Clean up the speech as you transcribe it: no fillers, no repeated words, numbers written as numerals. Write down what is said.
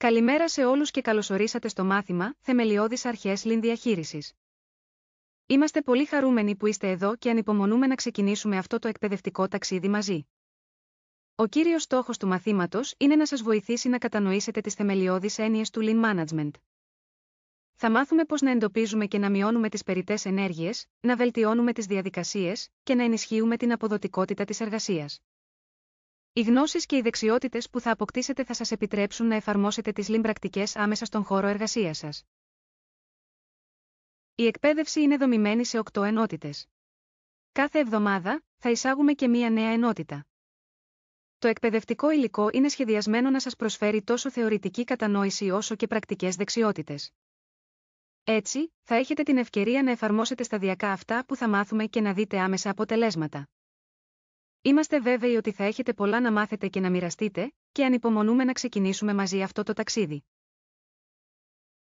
Καλημέρα σε όλους και καλωσορίσατε στο μάθημα Θεμελιώδεις Αρχές Lean Διαχείρισης. Είμαστε πολύ χαρούμενοι που είστε εδώ και ανυπομονούμε να ξεκινήσουμε αυτό το εκπαιδευτικό ταξίδι μαζί. Ο κύριος στόχος του μαθήματος είναι να σας βοηθήσει να κατανοήσετε τις θεμελιώδεις έννοιες του Lean Management. Θα μάθουμε πώς να εντοπίζουμε και να μειώνουμε τις περιττές ενέργειες, να βελτιώνουμε τις διαδικασίες και να ενισχύουμε την αποδοτικότητα της εργασίας. Οι γνώσεις και οι δεξιότητες που θα αποκτήσετε θα σας επιτρέψουν να εφαρμόσετε τις Lean πρακτικές άμεσα στον χώρο εργασίας σας. Η εκπαίδευση είναι δομημένη σε 8 ενότητες. Κάθε εβδομάδα θα εισάγουμε και μία νέα ενότητα. Το εκπαιδευτικό υλικό είναι σχεδιασμένο να σας προσφέρει τόσο θεωρητική κατανόηση όσο και πρακτικές δεξιότητες. Έτσι, θα έχετε την ευκαιρία να εφαρμόσετε σταδιακά αυτά που θα μάθουμε και να δείτε άμεσα αποτελέσματα. Είμαστε βέβαιοι ότι θα έχετε πολλά να μάθετε και να μοιραστείτε, και ανυπομονούμε να ξεκινήσουμε μαζί αυτό το ταξίδι.